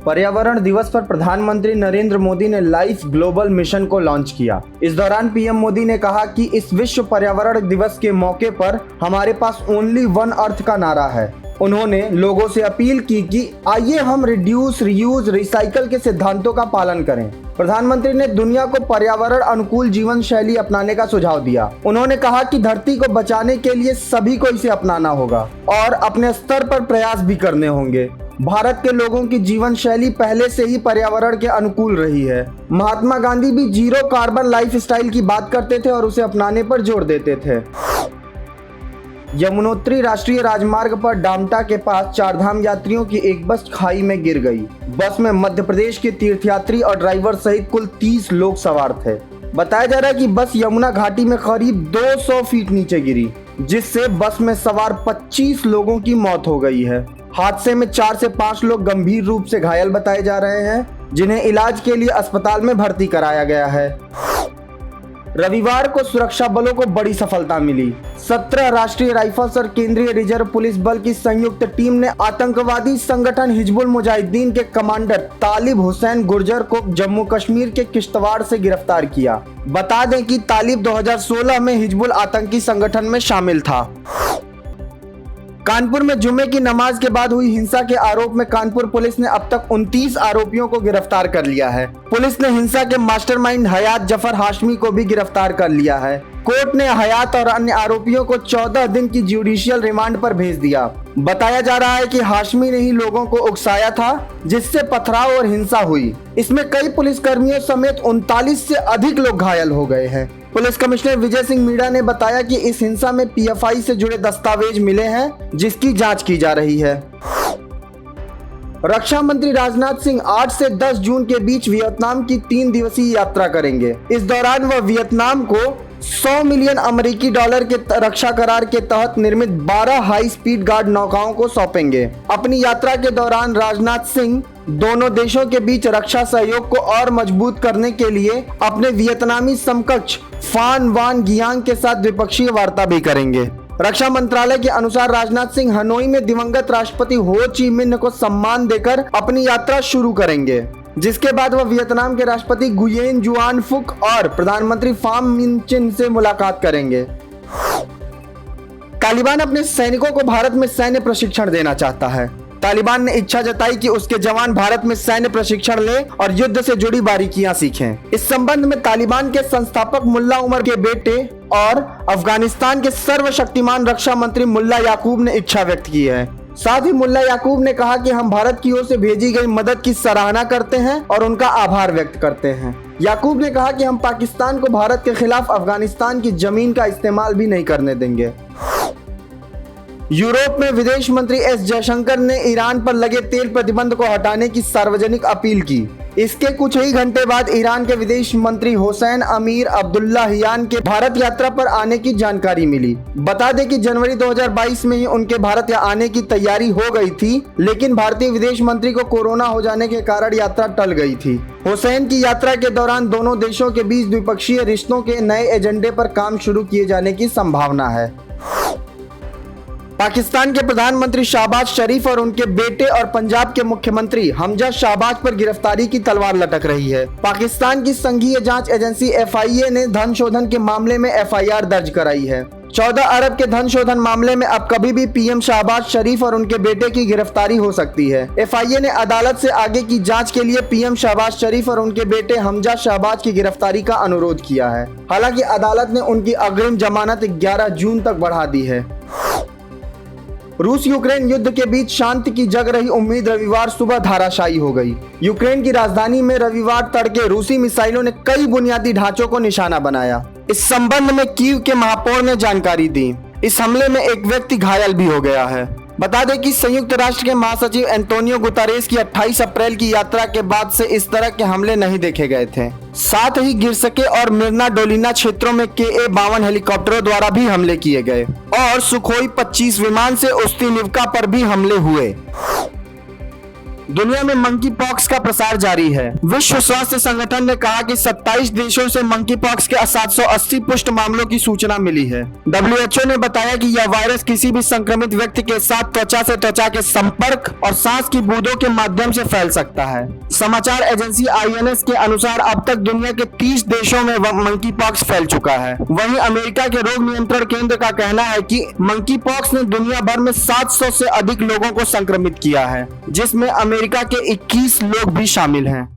पर्यावरण दिवस पर प्रधानमंत्री नरेंद्र मोदी ने लाइफ ग्लोबल मिशन को लॉन्च किया। इस दौरान पीएम मोदी ने कहा कि इस विश्व पर्यावरण दिवस के मौके पर हमारे पास ओनली वन अर्थ का नारा है। उन्होंने लोगों से अपील की कि आइए हम रिड्यूस, रीयूज, रिसाइकल के सिद्धांतों का पालन करें। प्रधानमंत्री ने दुनिया को पर्यावरण अनुकूल जीवन शैली अपनाने का सुझाव दिया। उन्होंने कहा कि धरती को बचाने के लिए सभी को इसे अपनाना होगा और अपने स्तर पर प्रयास भी करने होंगे। भारत के लोगों की जीवन शैली पहले से ही पर्यावरण के अनुकूल रही है। महात्मा गांधी भी जीरो कार्बन लाइफस्टाइल की बात करते थे और उसे अपनाने पर जोर देते थे। यमुनोत्री राष्ट्रीय राजमार्ग पर डामटा के पास चारधाम यात्रियों की एक बस खाई में गिर गई। बस में मध्य प्रदेश के तीर्थयात्री और ड्राइवर सहित कुल 30 लोग सवार थे। बताया जा रहा है कि बस यमुना घाटी में करीब 200 फीट नीचे गिरी, जिससे बस में सवार 25 लोगों की मौत हो गई है। हादसे में 4 से 5 लोग गंभीर रूप से घायल बताए जा रहे हैं, जिन्हें इलाज के लिए अस्पताल में भर्ती कराया गया है। रविवार को सुरक्षा बलों को बड़ी सफलता मिली। 17 राष्ट्रीय राइफल्स और केंद्रीय रिजर्व पुलिस बल की संयुक्त टीम ने आतंकवादी संगठन हिजबुल मुजाहिदीन के कमांडर तालिब हुसैन गुर्जर को जम्मू कश्मीर के किश्तवाड़ से गिरफ्तार किया। बता दें कि तालिब 2016 में हिजबुल आतंकी संगठन में शामिल था। कानपुर में जुमे की नमाज के बाद हुई हिंसा के आरोप में कानपुर पुलिस ने अब तक 29 आरोपियों को गिरफ्तार कर लिया है। पुलिस ने हिंसा के मास्टरमाइंड हयात जफर हाशमी को भी गिरफ्तार कर लिया है। कोर्ट ने हयात और अन्य आरोपियों को 14 दिन की जुडिशियल रिमांड पर भेज दिया। बताया जा रहा है कि हाशमी ने ही लोगों को उकसाया था, जिससे पथराव और हिंसा हुई। इसमें कई पुलिसकर्मियों समेत 39 से अधिक लोग घायल हो गए हैं। पुलिस कमिश्नर विजय सिंह मीणा ने बताया कि इस हिंसा में पीएफआई से जुड़े दस्तावेज मिले हैं, जिसकी जांच की जा रही है। रक्षा मंत्री राजनाथ सिंह 8 से 10 जून के बीच वियतनाम की 3 दिवसीय यात्रा करेंगे। इस दौरान वह वियतनाम को 100 मिलियन अमेरिकी डॉलर के रक्षा करार के तहत निर्मित 12 हाई स्पीड गार्ड नौकाओं को सौंपेंगे। अपनी यात्रा के दौरान राजनाथ सिंह दोनों देशों के बीच रक्षा सहयोग को और मजबूत करने के लिए अपने वियतनामी समकक्ष फान वान गियांग के साथ द्विपक्षीय वार्ता भी करेंगे। रक्षा मंत्रालय के अनुसार राजनाथ सिंह हनोई में दिवंगत राष्ट्रपति हो ची मिन्ह को सम्मान देकर अपनी यात्रा शुरू करेंगे, जिसके बाद वह वियतनाम के राष्ट्रपति गुयेन जुआन फुक और प्रधानमंत्री फाम मिन चिन से मुलाकात करेंगे। तालिबान अपने सैनिकों को भारत में सैन्य प्रशिक्षण देना चाहता है। तालिबान ने इच्छा जताई कि उसके जवान भारत में सैन्य प्रशिक्षण लें और युद्ध से जुड़ी बारीकियां सीखें। इस संबंध में तालिबान के संस्थापक मुल्ला उमर के बेटे और अफगानिस्तान के सर्वशक्तिमान रक्षा मंत्री मुल्ला याकूब ने इच्छा व्यक्त की है। साथ ही मुल्ला याकूब ने कहा कि हम भारत की ओर से भेजी गई मदद की सराहना करते हैं और उनका आभार व्यक्त करते हैं। याकूब ने कहा कि हम पाकिस्तान को भारत के खिलाफ अफगानिस्तान की जमीन का इस्तेमाल भी नहीं करने देंगे। यूरोप में विदेश मंत्री एस जयशंकर ने ईरान पर लगे तेल प्रतिबंध को हटाने की सार्वजनिक अपील की। इसके कुछ ही घंटे बाद ईरान के विदेश मंत्री हुसैन अमीर अब्दुल्लाहियान के भारत यात्रा पर आने की जानकारी मिली। बता दें कि जनवरी 2022 में ही उनके भारत आने की तैयारी हो गई थी, लेकिन भारतीय विदेश मंत्री को कोरोना हो जाने के कारण यात्रा टल गई थी। हुसैन की यात्रा के दौरान दोनों देशों के बीच द्विपक्षीय रिश्तों के नए एजेंडे पर काम शुरू किए जाने की संभावना है। पाकिस्तान के प्रधानमंत्री शहबाज शरीफ और उनके बेटे और पंजाब के मुख्यमंत्री हमजा शहबाज पर गिरफ्तारी की तलवार लटक रही है। पाकिस्तान की संघीय जांच एजेंसी एफआईए ने धन शोधन के मामले में एफआईआर दर्ज कराई है। 14 अरब के धन शोधन मामले में अब कभी भी पीएम शहबाज शरीफ और उनके बेटे की गिरफ्तारी हो सकती है। एफआईए ने अदालत से आगे की जांच के लिए पीएम शहबाज शरीफ और उनके बेटे हमजा शहबाज की गिरफ्तारी का अनुरोध किया है। हालांकि अदालत ने उनकी अग्रिम जमानत 11 जून तक बढ़ा दी है। रूस यूक्रेन युद्ध के बीच शांति की जग रही उम्मीद रविवार सुबह धाराशायी हो गई। यूक्रेन की राजधानी में रविवार तड़के रूसी मिसाइलों ने कई बुनियादी ढांचों को निशाना बनाया। इस संबंध में कीव के महापौर ने जानकारी दी। इस हमले में एक व्यक्ति घायल भी हो गया है। बता दें कि संयुक्त राष्ट्र के महासचिव एंटोनियो गुतारेस की 28 अप्रैल की यात्रा के बाद से इस तरह के हमले नहीं देखे गए थे। साथ ही गिरसके और मिर्ना डोलिना क्षेत्रों में KA-52 हेलीकॉप्टरों द्वारा भी हमले किए गए और सुखोई 25 विमान से उस्तिनिवका पर भी हमले हुए। दुनिया में मंकी पॉक्स का प्रसार जारी है। विश्व स्वास्थ्य संगठन ने कहा कि 27 देशों से मंकी पॉक्स के 780 पुष्ट मामलों की सूचना मिली है। WHO ने बताया कि यह वायरस किसी भी संक्रमित व्यक्ति के साथ त्वचा से त्वचा के संपर्क और सांस की बूंदों के माध्यम से फैल सकता है। समाचार एजेंसी INS के अनुसार अब तक दुनिया के 30 देशों में मंकी पॉक्स फैल चुका है। वहीं अमेरिका के रोग नियंत्रण केंद्र का कहना है कि मंकी पॉक्स ने दुनिया भर में 700 से अधिक लोगों को संक्रमित किया है, जिसमें अमेरिका के 21 लोग भी शामिल हैं।